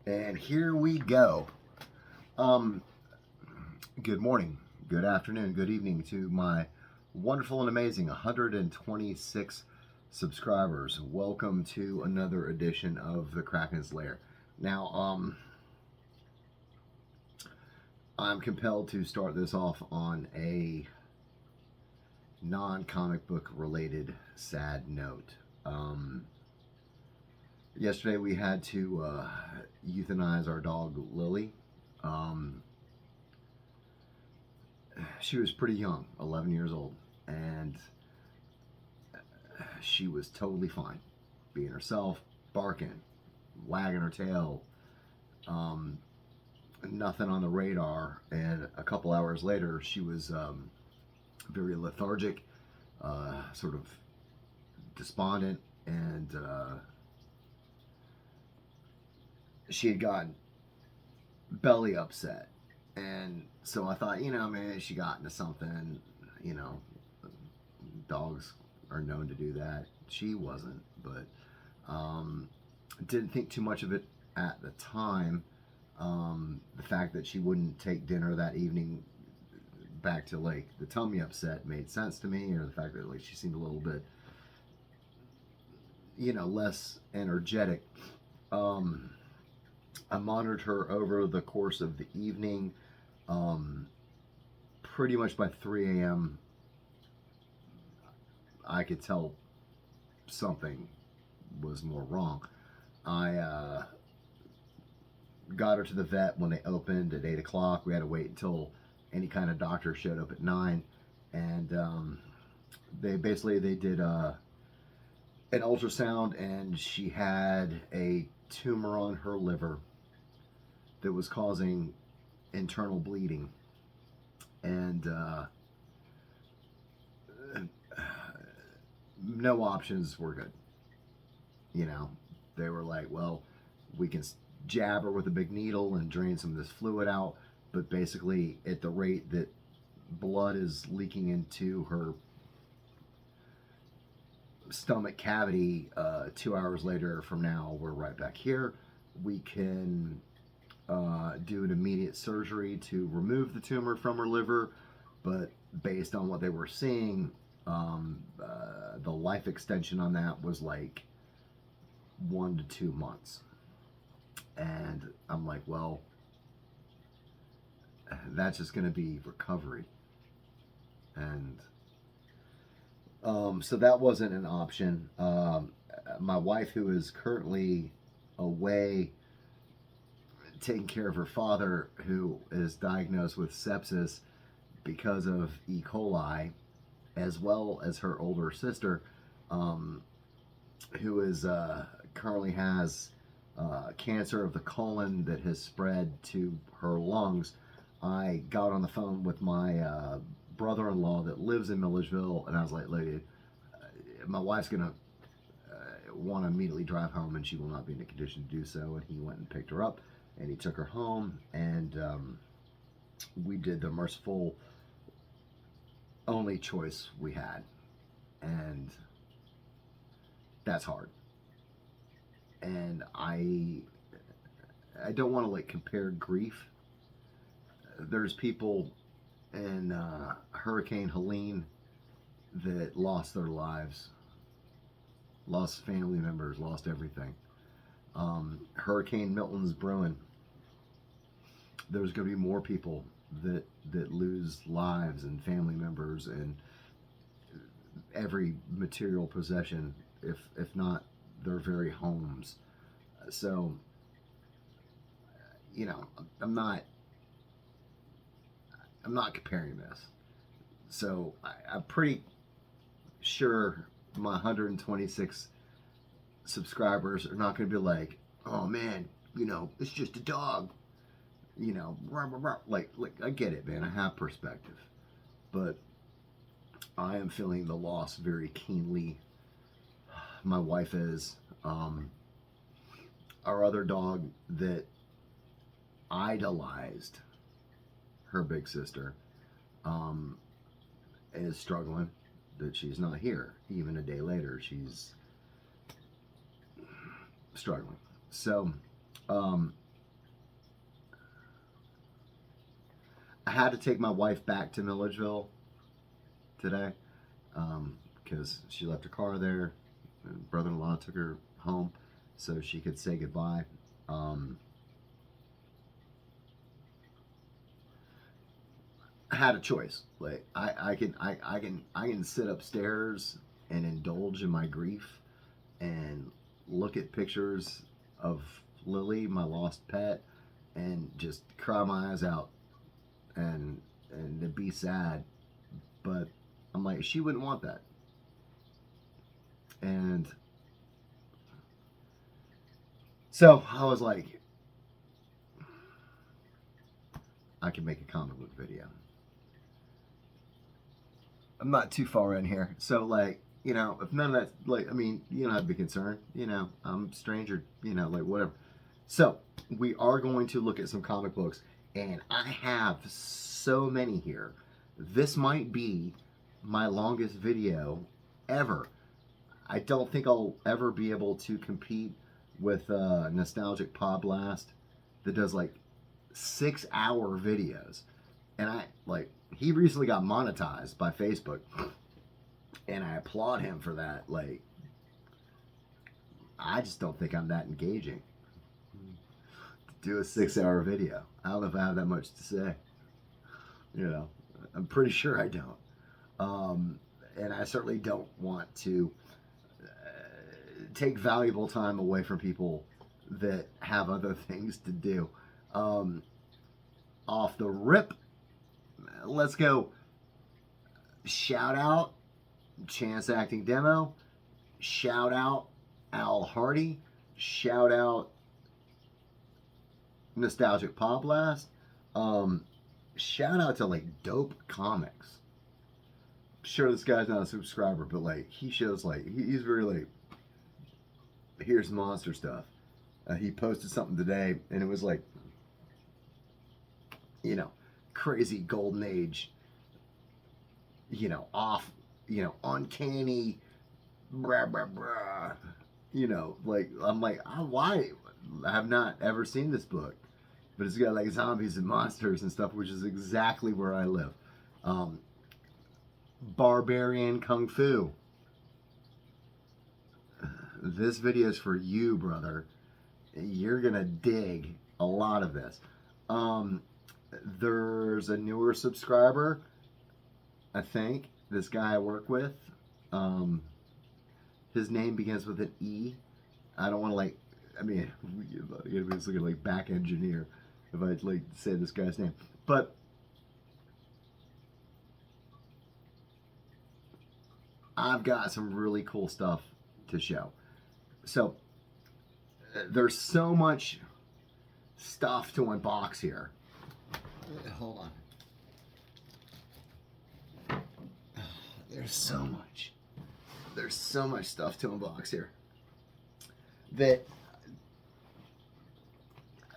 And here we go. Um, Good morning, good afternoon, good evening to my wonderful and amazing 126 subscribers. Welcome to another edition of the Kraken's Lair. Now, I'm compelled to start this off on a non-comic book related sad note. Yesterday we had to euthanize our dog Lily. Um, she was pretty young, 11 years old, and she was totally fine, being herself, barking, wagging her tail, um, nothing on the radar. And a couple hours later, she was very lethargic, sort of despondent, and she had gotten belly upset. And so I thought, maybe she got into something, you know, dogs are known to do that. She wasn't, but didn't think too much of it at the time. The fact that she wouldn't take dinner that evening back to like the tummy upset made sense to me, or the fact that like she seemed a little bit, less energetic. Um, I monitored her over the course of the evening. Um, Pretty much by 3 a.m., I could tell something was more wrong. I got her to the vet when they opened at 8 o'clock. We had to wait until any kind of doctor showed up at 9, and they did an ultrasound, and she had a tumor on her liver that was causing internal bleeding, and no options were good. You know, they were like, well, we can jab her with a big needle and drain some of this fluid out, but basically, at the rate that blood is leaking into her stomach cavity, 2 hours later from now, we're right back here. We can do an immediate surgery to remove the tumor from her liver, but based on what they were seeing, the life extension on that was like 1 to 2 months. And I'm like, well, that's just going to be recovery. And so that wasn't an option. My wife, who is currently away taking care of her father, who is diagnosed with sepsis because of E. coli, as well as her older sister, um, who is currently has cancer of the colon that has spread to her lungs. I got on the phone with my brother-in-law that lives in Milledgeville, and I was like, "Lady, my wife's gonna want to immediately drive home, and she will not be in a condition to do so." And he went and picked her up, and he took her home, and we did the merciful only choice we had, and that's hard. And I don't want to like compare grief. There's people in Hurricane Helene that lost their lives, lost family members, lost everything. Hurricane Milton's brewing. There's going to be more people that lose lives and family members and every material possession, if not their very homes. So, you know, I'm not I'm not comparing this. So I'm pretty sure my 126 subscribers are not going to be like, "Oh man, it's just a dog." Rah, rah, rah. Like I get it, man. I have perspective, but I am feeling the loss very keenly. My wife is. Our other dog that idolized her big sister um, is struggling that she's not here. Even a day later, she's struggling. So, um, I had to take my wife back to Milledgeville today because she left her car there. And brother-in-law took her home so she could say goodbye. I had a choice. Like I can sit upstairs and indulge in my grief and look at pictures of Lily, my lost pet, and just cry my eyes out and be sad. But I'm like, she wouldn't want that. And so I was like, I can make a comic book video. I'm not too far in here. So like, you know, if none of that, like, I mean, you don't have to be concerned, you know, I'm a stranger, you know, like whatever. So we are going to look at some comic books, and I have so many here. This might be my longest video ever. I don't think I'll ever be able to compete with Nostalgic Pod Blast that does like 6-hour videos. And I like, he recently got monetized by Facebook, and I applaud him for that. Like, I just don't think I'm that engaging to do a 6-hour video. I don't know if I have that much to say. You know, I'm pretty sure I don't. And I certainly don't want to take valuable time away from people that have other things to do. Off the rip, let's go. Shout out Chance Acting Demo. Shout out Al Hardy. Shout out Nostalgic Pod Blast. Shout out to like Dope Comics. I'm sure this guy's not a subscriber, but like he shows like he's very like, here's monster stuff. He posted something today, and it was like, you know, crazy golden age, you know, off, you know, uncanny, brah, brah, brah. You know, like, I'm like, why? I have not ever seen this book. But it's got like zombies and monsters and stuff, which is exactly where I live. Barbarian Kung Fu. This video is for you, brother. You're going to dig a lot of this. There's a newer subscriber, I think. This guy I work with. His name begins with an E. I don't want to like, I mean, it's looking like back engineer if I like say this guy's name. But I've got some really cool stuff to show. So there's so much stuff to unbox here. Hold on. There's so much. There's so much stuff to unbox here that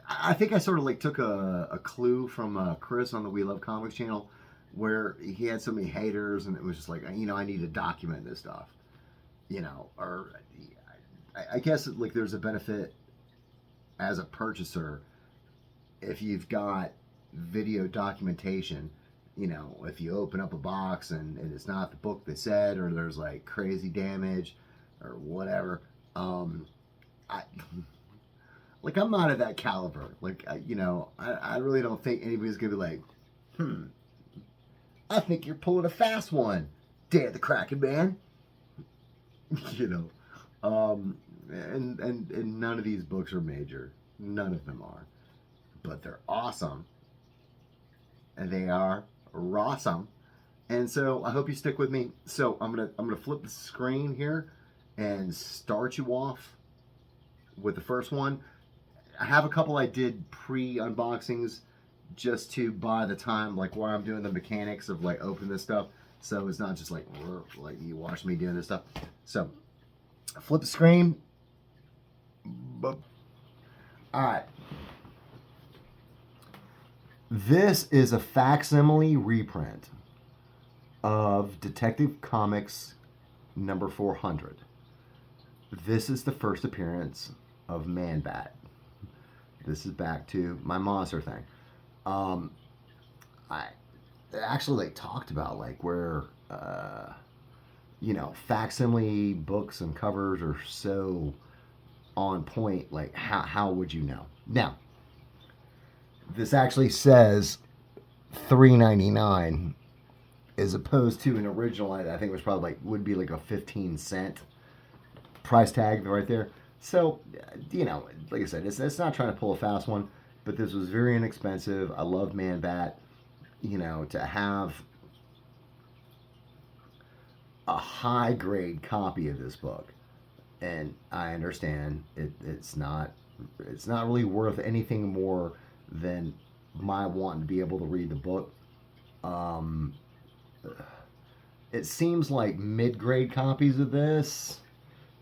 I think I sort of like took a clue from Chris on the We Love Comics channel, where he had so many haters, and it was just like, you know, I need to document this stuff, you know, or I guess like there's a benefit as a purchaser if you've got video documentation. You know, if you open up a box and it's not the book they said, or there's like crazy damage or whatever. Like, I'm not at that caliber. Like, you know, I really don't think anybody's going to be like, I think you're pulling a fast one, Dan the Kraken Man. You know, and none of these books are major. None of them are. But they're awesome. And they are awesome. And so I hope you stick with me. So I'm gonna flip the screen here and start you off with the first one. I have a couple I did pre-unboxings just to buy the time, like while I'm doing the mechanics of like opening this stuff. So it's not just like you watch me doing this stuff. So flip the screen. All right. This is a facsimile reprint of Detective Comics number 400. This is the first appearance of Man-Bat. This is back to my monster thing. I actually like talked about like where facsimile books and covers are so on point. Like how would you know? Now this actually says $3.99 as opposed to an original. I think it was probably like would be like a 15-cent price tag right there. So like I said, it's not trying to pull a fast one, but this was very inexpensive. I love Man Bat. To have a high grade copy of this book, and I understand it's not really worth anything more than my wanting to be able to read the book. Um, it seems like mid grade copies of this,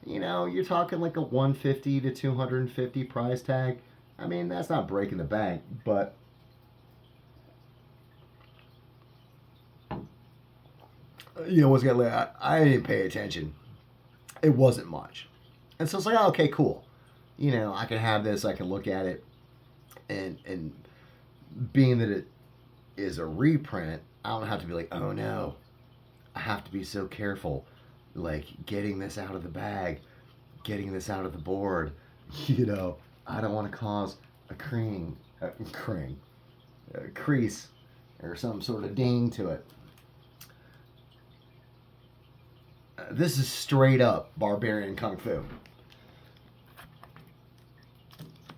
you're talking like a 150 to 250 price tag. I mean, that's not breaking the bank, but once again, I didn't pay attention. It wasn't much. And so it's like, oh, okay, cool. I can have this, I can look at it, and being that it is a reprint, I don't have to be like, oh no, I have to be so careful, like getting this out of the bag, getting this out of the board. I don't want to cause a crease, or some sort of ding to it. This is straight up barbarian kung fu.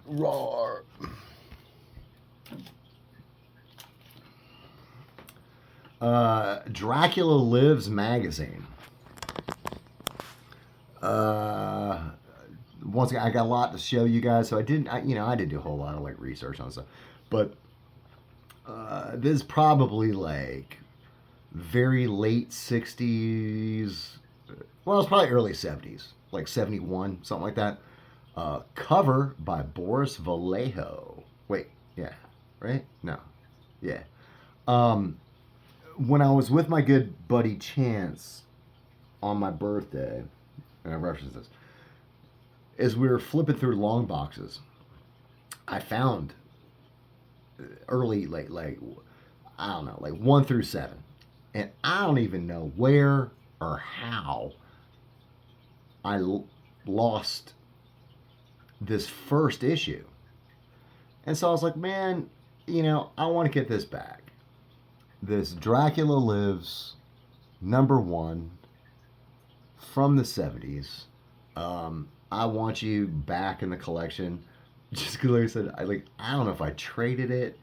Roar. Dracula Lives magazine. Once again, I got a lot to show you guys, so I didn't do a whole lot of like research on stuff, but this is probably like very late 60s. Well, it's probably early 70s, like 71, something like that. Cover by Boris Vallejo. Wait, yeah, right? No, yeah. When I was with my good buddy Chance on my birthday, and I reference this, as we were flipping through long boxes, I found early, like I don't know, like 1 through 7, and I don't even know where or how I lost this first issue. And so I was like, man, I want to get this back. This Dracula Lives #1 from the 70s. I want you back in the collection. Just because, like I said, I don't know if I traded it.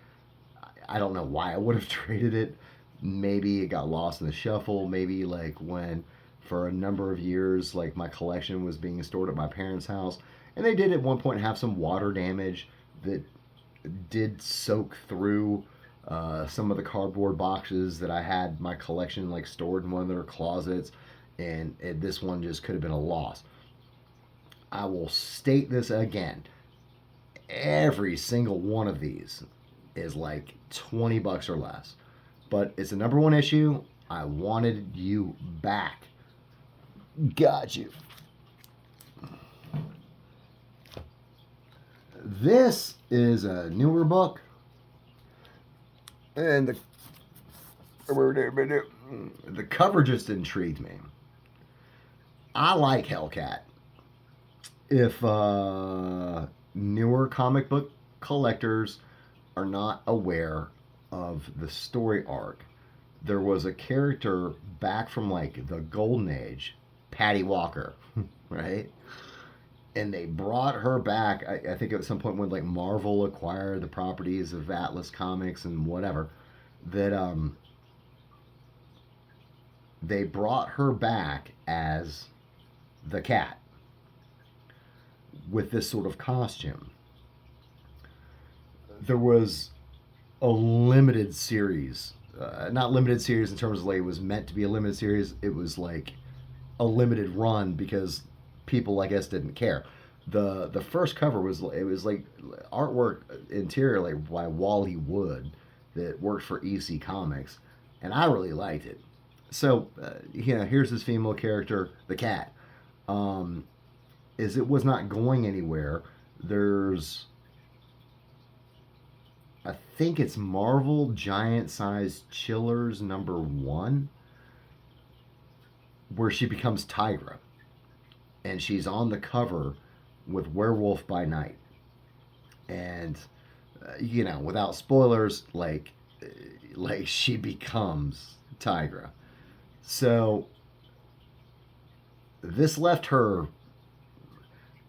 I don't know why I would have traded it. Maybe it got lost in the shuffle. Maybe like when for a number of years, like my collection was being stored at my parents' house, and they did at one point have some water damage that did soak through some of the cardboard boxes that I had my collection like stored in one of their closets, and this one just could have been a loss. I will state this again. Every single one of these is like $20 or less. But it's a #1 issue. I wanted you back. Got you. This is a newer book. And the cover just intrigued me. I like Hellcat. If newer comic book collectors are not aware of the story arc, there was a character back from like the Golden Age, Patty Walker, right? And they brought her back. I think at some point when like Marvel acquired the properties of Atlas Comics and whatever, that they brought her back as the Cat with this sort of costume. There was a limited series, not limited series in terms of like it was meant to be a limited series. It was like a limited run because people, I guess, didn't care. The first cover was like artwork interior like by Wally Wood that worked for EC Comics, and I really liked it. So here's this female character, the Cat. Is it was not going anywhere. There's I think it's Marvel Giant Size Chillers #1, where she becomes Tigra, and she's on the cover with Werewolf by Night. And without spoilers, like she becomes Tigra. So this left her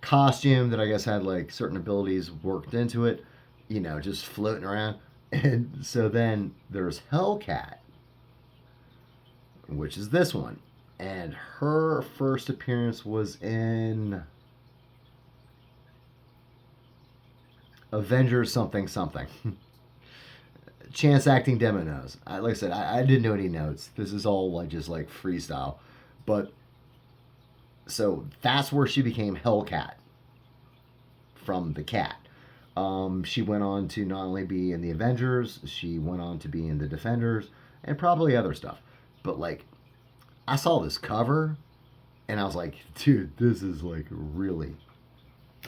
costume that I guess had like certain abilities worked into it, just floating around. And so then there's Hellcat, which is this one. And her first appearance was in Avengers something something. Chance acting demo knows. Like I said, I didn't do any notes. This is all like just like freestyle. But so that's where she became Hellcat from the cat. She went on to not only be in the Avengers, she went on to be in the Defenders and probably other stuff. But like, I saw this cover and I was like, dude, this is like really,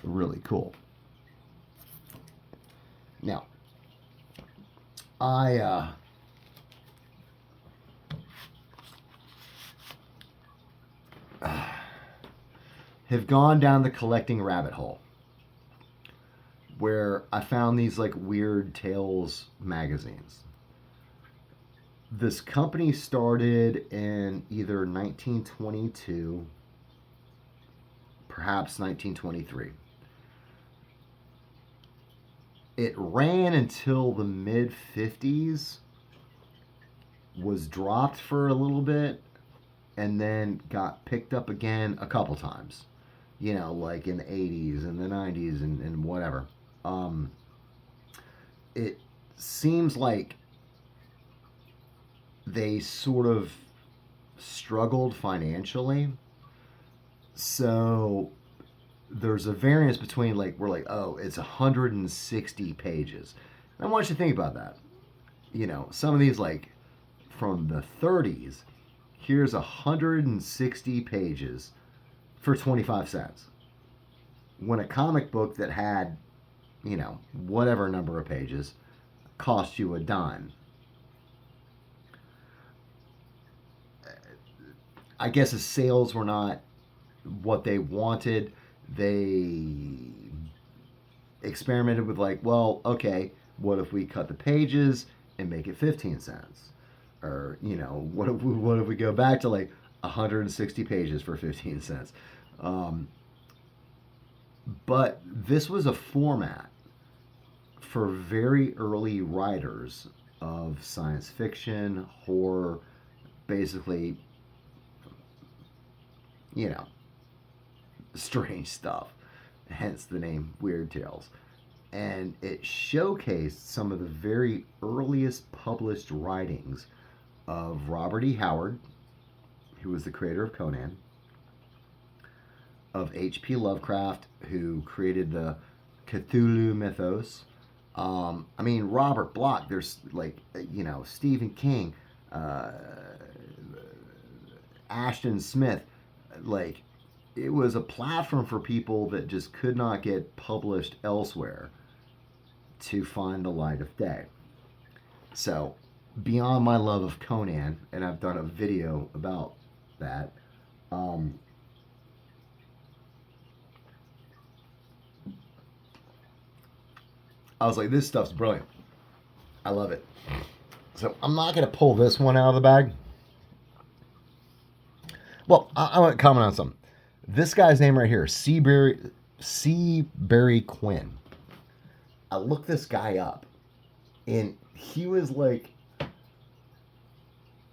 really cool. Now, I have gone down the collecting rabbit hole where I found these like weird tales magazines. This company started in either 1922, perhaps 1923. It ran until the mid 50s, was dropped for a little bit, and then got picked up again a couple times. Like in the 80s and the 90s and whatever. It seems like they sort of struggled financially. So there's a variance between like, we're like, oh, it's 160 pages. And I want you to think about that. Some of these like from the 30s, here's 160 pages for 25 cents. When a comic book that had, whatever number of pages cost you a dime. I guess the sales were not what they wanted. They experimented with like, well, okay, what if we cut the pages and make it 15 cents? Or, what if we go back to like 160 pages for 15 cents? But this was a format for very early writers of science fiction, horror, basically, strange stuff, hence the name Weird Tales. And it showcased some of the very earliest published writings of Robert E. Howard, who was the creator of Conan, of H.P. Lovecraft, who created the Cthulhu mythos. Robert Bloch, there's like, Stephen King, Ashton Smith. Like, it was a platform for people that just could not get published elsewhere to find the light of day. So, beyond my love of Conan, and I've done a video about that, I was like, this stuff's brilliant. I love it. So I'm not going to pull this one out of the bag. Well, I want to comment on something. This guy's name right here, Seabury Quinn. I looked this guy up, and he was like,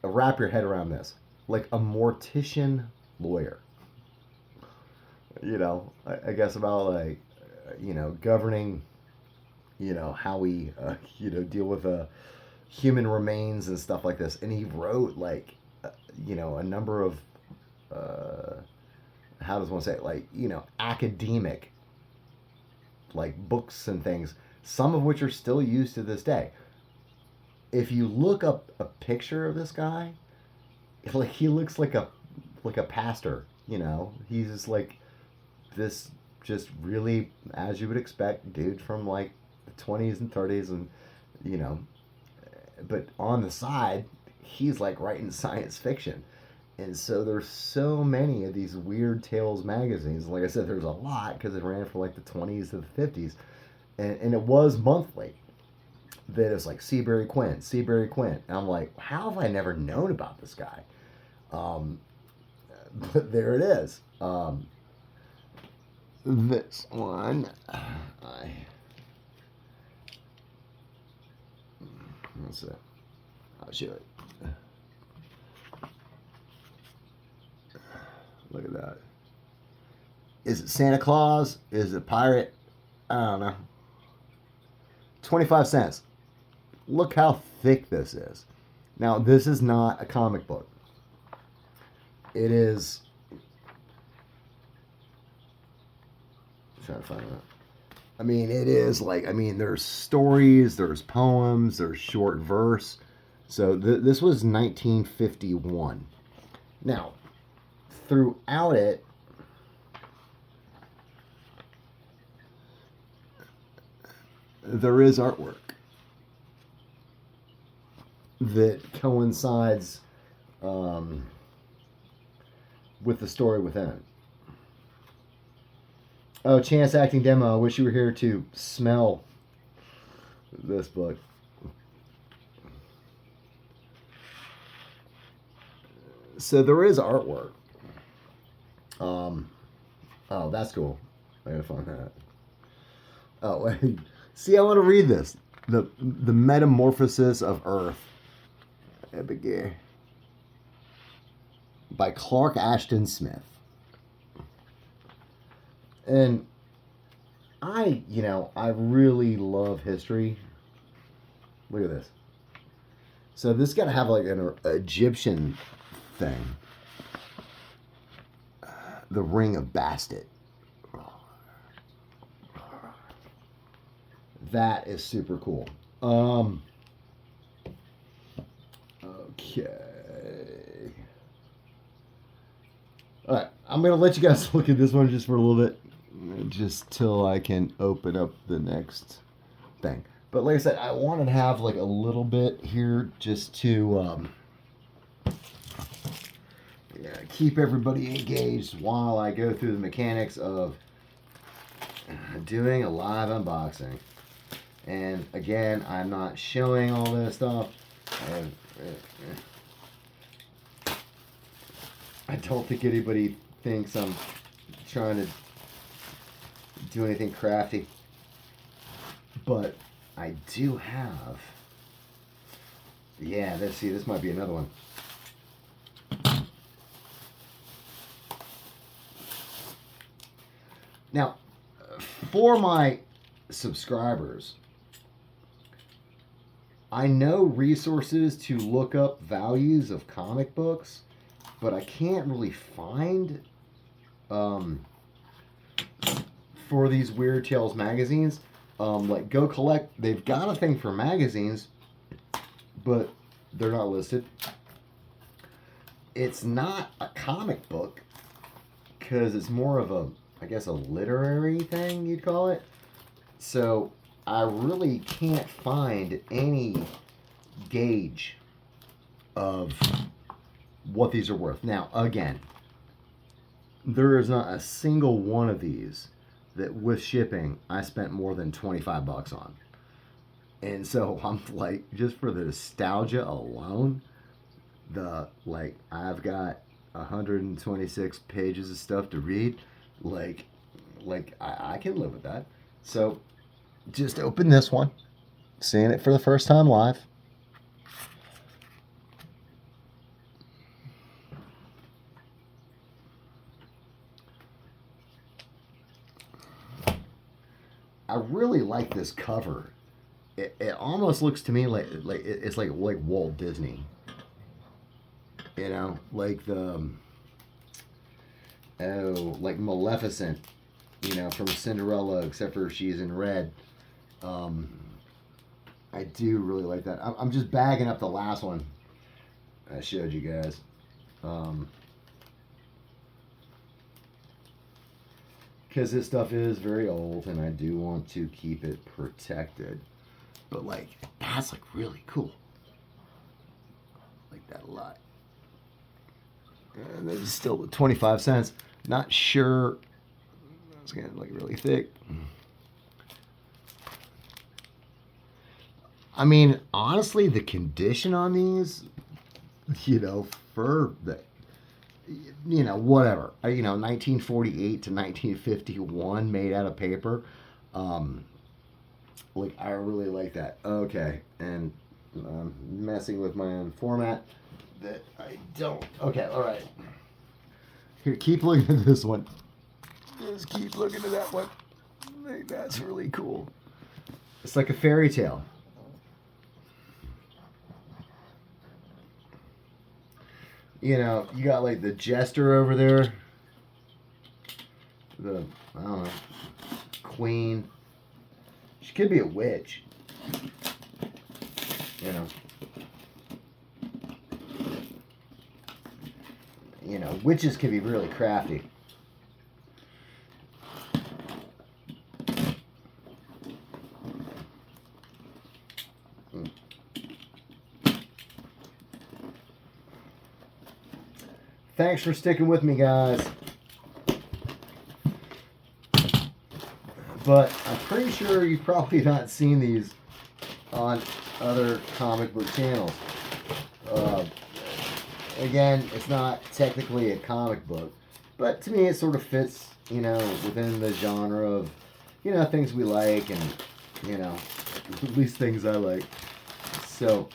wrap your head around this, like a mortician lawyer. I guess about like, governing, how we, deal with human remains and stuff like this. And he wrote like, a number of, how does one say it? Like, academic, like books and things, some of which are still used to this day. If you look up a picture of this guy, like he looks like a pastor, he's just like this, just really, as you would expect, dude from like the 20s and 30s, and you know, but on the side, he's like writing science fiction. And so there's so many of these Weird Tales magazines. Like I said, there's a lot because it ran from like the 20s to the 50s. And it was monthly. That it was like Seabury Quint, Seabury Quint. And I'm like, how have I never known about this guy? But there it is. This one, let's see. I'll show it. Look at that. Is it Santa Claus? Is it pirate? I don't know. 25 cents. Look how thick this is. Now, this is not a comic book. It is. I'm trying to find it. I mean, it is like, there's stories, there's poems, there's short verse. So this was 1951. Now, throughout it, there is artwork that coincides with the story within. Oh, chance acting demo. I wish you were here to smell this book. So there is artwork. Oh, that's cool. I gotta find that. Oh, wait. See, I want to read this. The Metamorphosis of Earth. Abigail. By Clark Ashton Smith. And I really love history. Look at this. So this got to have like an Egyptian thing. The Ring of Bastet. That is super cool. Okay. All right, I'm going to let you guys look at this one just for a little bit. Just till I can open up the next thing. But like I said, I wanted to have like a little bit here just to keep everybody engaged while I go through the mechanics of doing a live unboxing. And again, I'm not showing all this stuff. I don't think anybody thinks I'm trying to do anything crafty. But I do have... Yeah, this might be another one. Now, for my subscribers, I know resources to look up values of comic books, but I can't really find for these Weird Tales magazines. Like Go Collect, they've got a thing for magazines, but they're not listed. It's not a comic book because it's more of a, I guess, a literary thing, you'd call it. So I really can't find any gauge of what these are worth. Now, again, there is not a single one of these that with shipping I spent more than 25 bucks on. And so I'm like, just for the nostalgia alone, I've got 126 pages of stuff to read. I can live with that. So just open this one, seeing it for the first time live. I really like this cover. It almost looks to me like it's like Walt Disney. You know, like like Maleficent, from Cinderella, except for she's in red. I do really like that. I'm just bagging up the last one I showed you guys. Because this stuff is very old and I do want to keep it protected. But like, that's like really cool. Like that a lot. And this is still 25 cents. Not sure. It's getting like really thick. I mean, honestly, the condition on these, for the, whatever, 1948 to 1951 made out of paper. Like, I really like that. Okay, and I'm messing with my own format that I don't. Okay, all right. Here, keep looking at this one. Just keep looking at that one. Like, that's really cool. It's like a fairy tale. You got like the jester over there. I don't know, queen. She could be a witch. Witches can be really crafty. Thanks for sticking with me, guys. But I'm pretty sure you've probably not seen these on other comic book channels. Again, it's not technically a comic book, but to me it sort of fits, within the genre of, things we like and, at least things I like. So,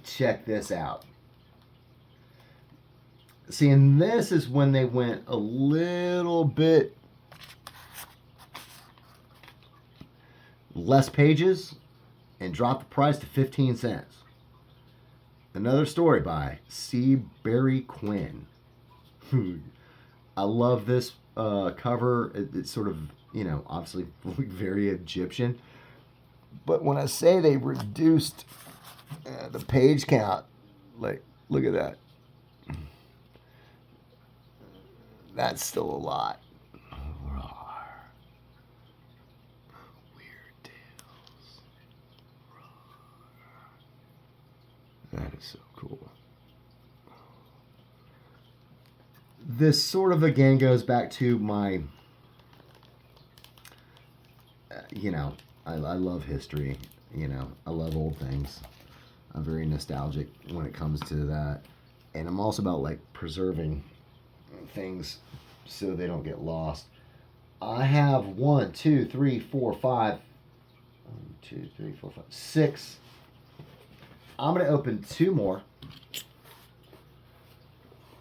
check this out. See, and this is when they went a little bit less pages and dropped the price to 15 cents. Another story by C. Barry Quinn. I love this cover. It's sort of, obviously very Egyptian. But when I say they reduced the page count, like, look at that. That's still a lot. Weird tales. That is so cool. This sort of again goes back to my, I love history. I love old things. I'm very nostalgic when it comes to that. And I'm also about like preserving things so they don't get lost. I have 6. I'm going to open 2 more.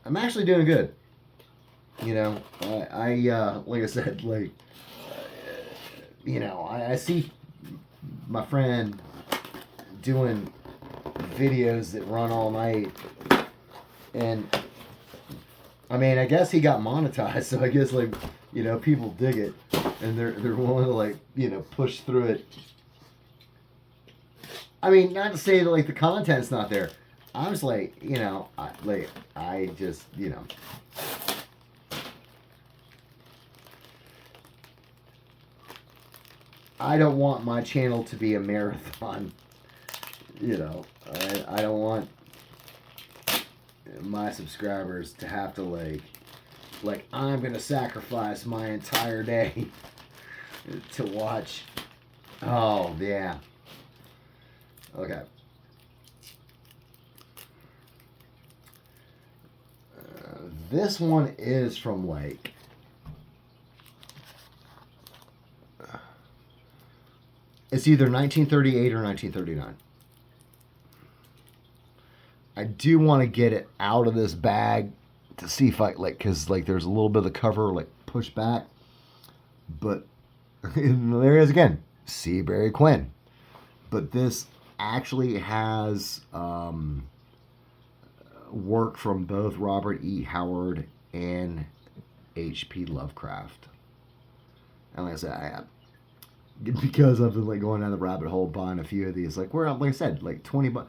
I'm actually doing good. I like I said, like, I see my friend doing videos that run all night, and I mean, I guess he got monetized, so I guess, like, people dig it, and they're willing to, like, push through it. I mean, not to say that, like, the content's not there. I'm just like, I just, I don't want my channel to be a marathon. I don't want my subscribers to have to like I'm gonna sacrifice my entire day to watch. Oh yeah. Okay. This one is from like it's either 1938 or 1939. I do want to get it out of this bag to see if I because there's a little bit of the cover like pushed back, but there it is again, C. Barry Quinn. But this actually has work from both Robert E. Howard and H.P. Lovecraft. And like I said, because I've been like going down the rabbit hole buying a few of these, like I said, like $20.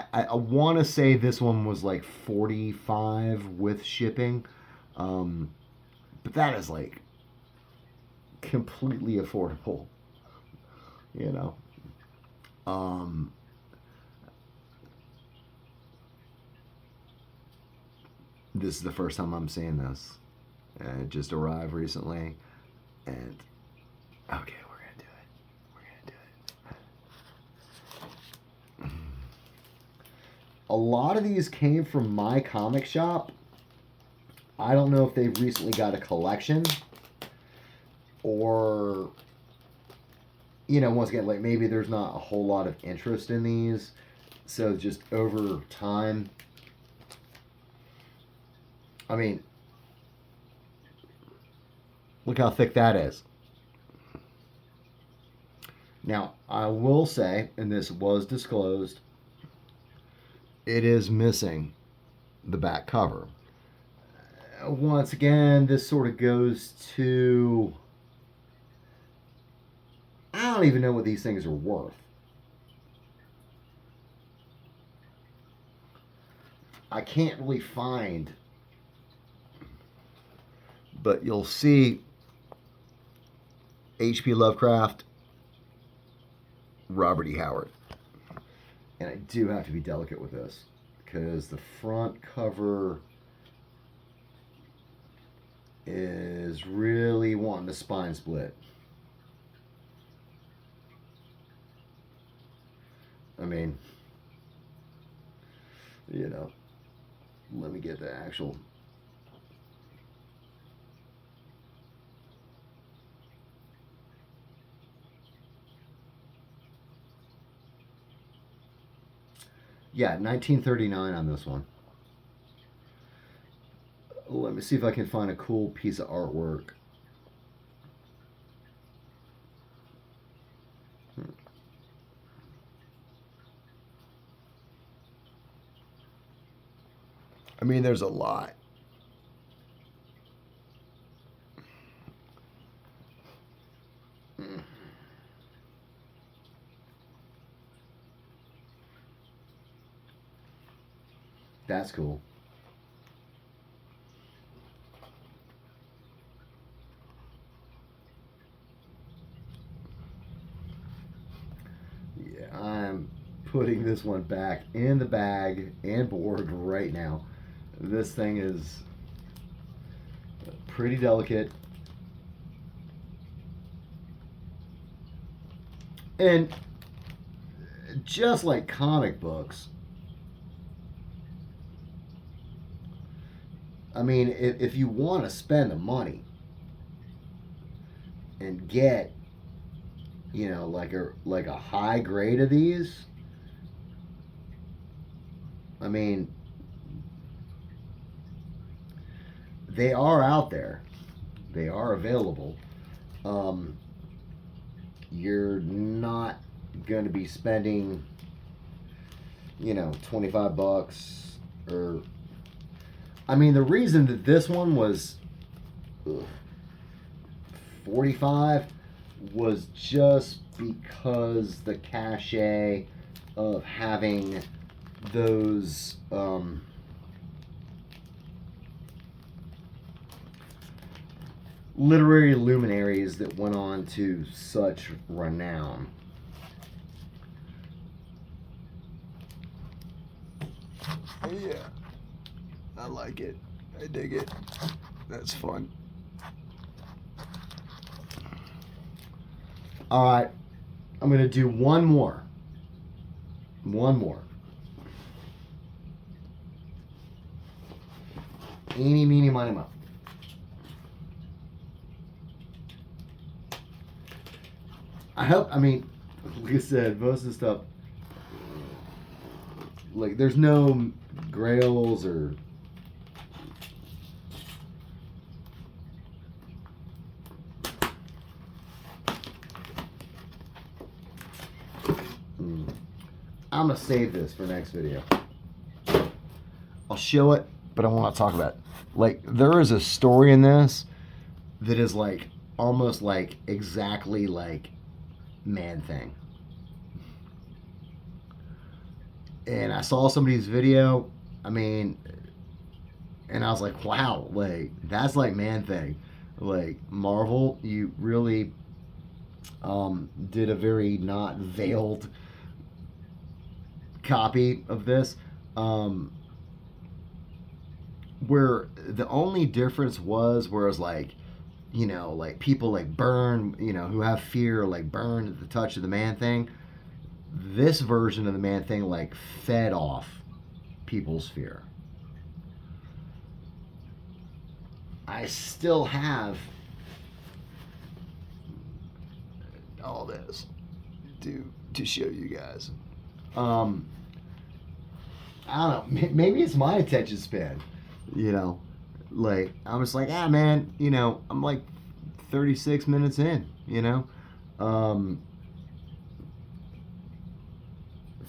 I want to say this one was like $45 with shipping, but that is like completely affordable, Um, this is the first time I'm seeing this. It just arrived recently, and okay, we're gonna do it. We're gonna do it. A lot of these came from my comic shop. I don't know if they've recently got a collection, or, you know, once again, like maybe there's not a whole lot of interest in these, so just over time. I mean, look how thick that is. Now, I will say, and this was disclosed, it is missing the back cover. Once again, this sort of goes to, I don't even know what these things are worth. I can't really find, but you'll see H.P. Lovecraft, Robert E. Howard. And I do have to be delicate with this because the front cover is really wanting the spine split. I mean, you know, let me get the actual. Yeah, 1939 on this one. Let me see if I can find a cool piece of artwork. I mean, there's a lot. That's cool. Yeah, I'm putting this one back in the bag and board right now. This thing is pretty delicate. And just like comic books, I mean, if you want to spend the money and get, you know, like a high grade of these, I mean, they are out there. They are available. You're not going to be spending, you know, $25 or. I mean, the reason that this one was 45 was just because the cachet of having those literary luminaries that went on to such renown. Yeah, I like it. I dig it. That's fun. All right, I'm gonna do one more. One more. Eeny, meeny, miny, mo. I hope, I mean, like I said, most of the stuff, like, there's no grails or. I'm going to save this for next video. I'll show it, but I want to talk about it. Like, there is a story in this that is, like, almost, like, exactly like Man-Thing. And I saw somebody's video, I mean, and I was like, wow, like, that's like Man-Thing. Like, Marvel, you really did a very not veiled copy of this, where the only difference was, whereas like, you know, like people like burn, you know, who have fear, like burn at the touch of the man thing. This version of the man thing like fed off people's fear. I still have all this to show you guys. I don't know. Maybe it's my attention span. You know, like I'm just like, ah, man. You know, I'm like 36 minutes in. You know,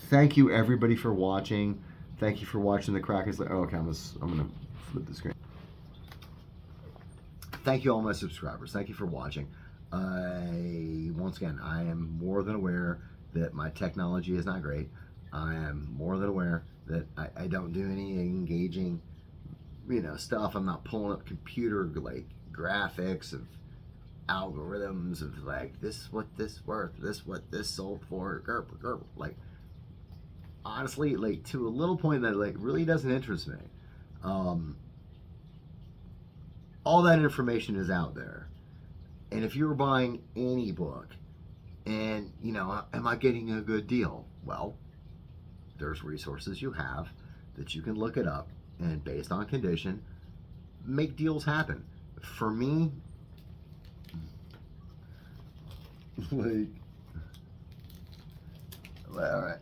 thank you everybody for watching. Thank you for watching the Kraken's. Oh, okay, I'm gonna flip the screen. Thank you all my subscribers. Thank you for watching. Once again, I am more than aware that my technology is not great. I am more than aware that I don't do any engaging, you know, stuff. I'm not pulling up computer like graphics of algorithms of like this is what this worth, this what this sold for, like honestly, like to a little point that like really doesn't interest me. All that information is out there. And if you were buying any book and, you know, am I getting a good deal? Well, there's resources you have that you can look it up and based on condition, make deals happen. For me, like, all right.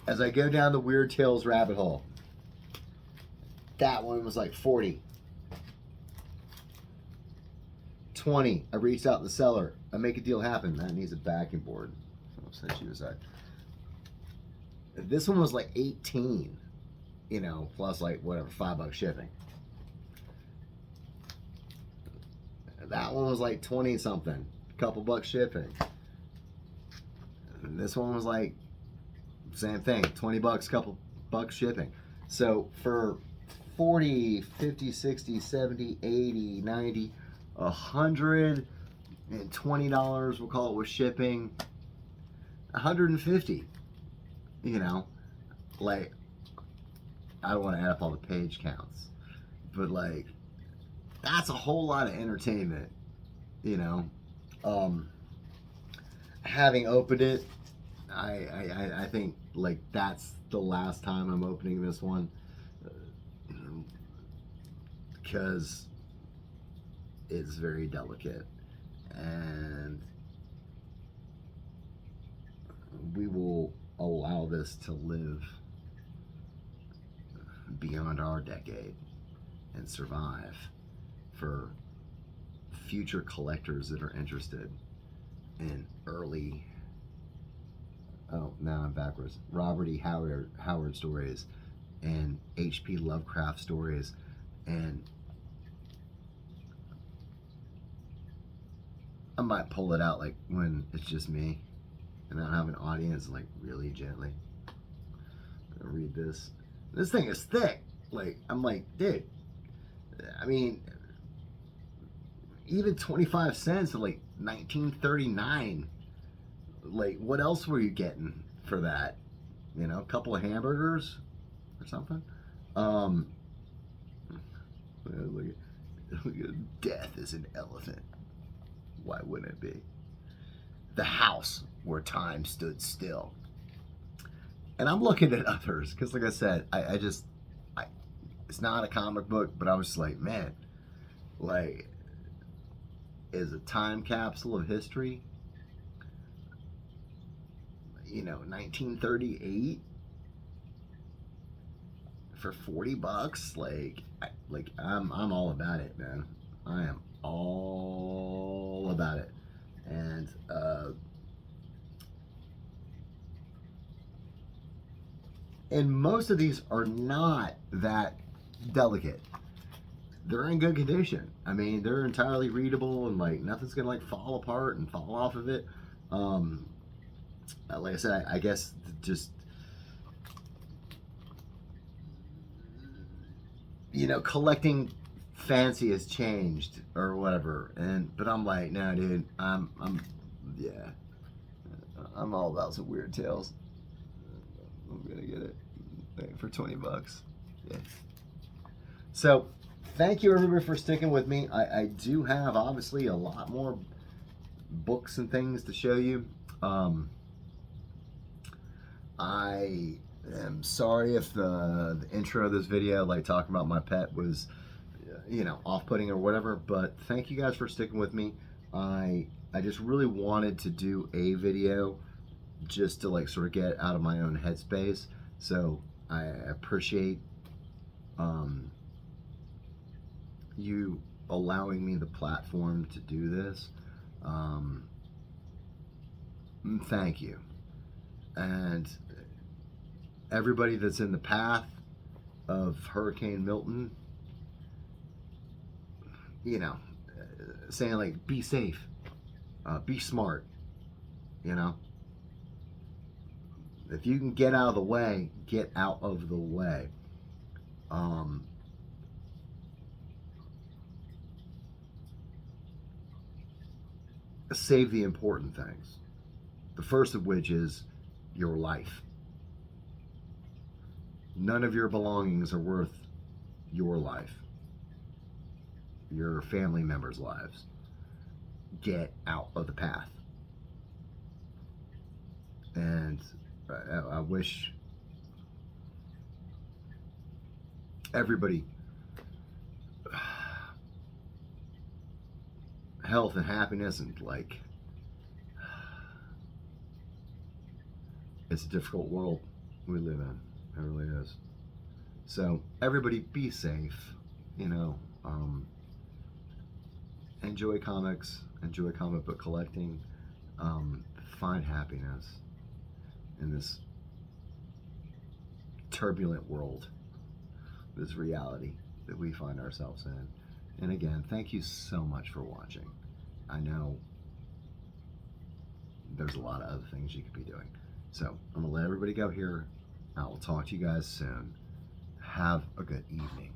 As I go down the Weird Tales rabbit hole, that one was like 40. 20. I reached out to the seller. I make a deal happen. That needs a backing board. I'll send you aside. This one was like 18, you know, plus like whatever, $5 shipping. That one was like 20 something, a couple bucks shipping. And this one was like same thing, 20 bucks, couple bucks shipping. So for 40, 50, 60, 70, 80, 90, $120, we'll call it with shipping, 150, you know, like, I don't want to add up all the page counts, but like, that's a whole lot of entertainment, you know. Having opened it, I think like that's the last time I'm opening this one, because it's very delicate and we will allow this to live beyond our decade and survive for future collectors that are interested in early, oh, now I'm backwards, Robert E. Howard stories and H.P. Lovecraft stories, and I might pull it out like when it's just me and I don't have an audience, like really gently. I'm gonna read this. This thing is thick. Like, I'm like, dude, I mean, even 25 cents, like 1939. Like, what else were you getting for that? You know, a couple of hamburgers or something? Look at death is an elephant. Why wouldn't it be? The house where time stood still. And I'm looking at others, because like I said, I it's not a comic book, but I was just like, man, like, is a time capsule of history, you know, 1938 for 40 bucks, like I'm all about it, man. I am all about it. And most of these are not that delicate. They're in good condition. I mean, they're entirely readable and like nothing's gonna like fall apart and fall off of it. Like I said, I guess just, you know, collecting fancy has changed or whatever, but I'm like, no, dude, I'm all about some weird tales. I'm gonna get it for $20. Yeah. So, thank you everybody for sticking with me. I do have obviously a lot more books and things to show you. I am sorry if the intro of this video, like talking about my pet, was off-putting or whatever, but thank you guys for sticking with me. I just really wanted to do a video just to like sort of get out of my own headspace. So I appreciate you allowing me the platform to do this. Thank you. And everybody that's in the path of Hurricane Milton, saying like, be safe, be smart, if you can get out of the way, get out of the way. Save the important things. The first of which is your life. None of your belongings are worth your life, your family members' lives. Get out of the path. And I wish everybody health and happiness, and like, it's a difficult world we live in. It really is. So everybody be safe, enjoy comics, enjoy comic book collecting, find happiness in this turbulent world, this reality that we find ourselves in. And again, thank you so much for watching. I know there's a lot of other things you could be doing. So I'm gonna let everybody go here. I will talk to you guys soon. Have a good evening.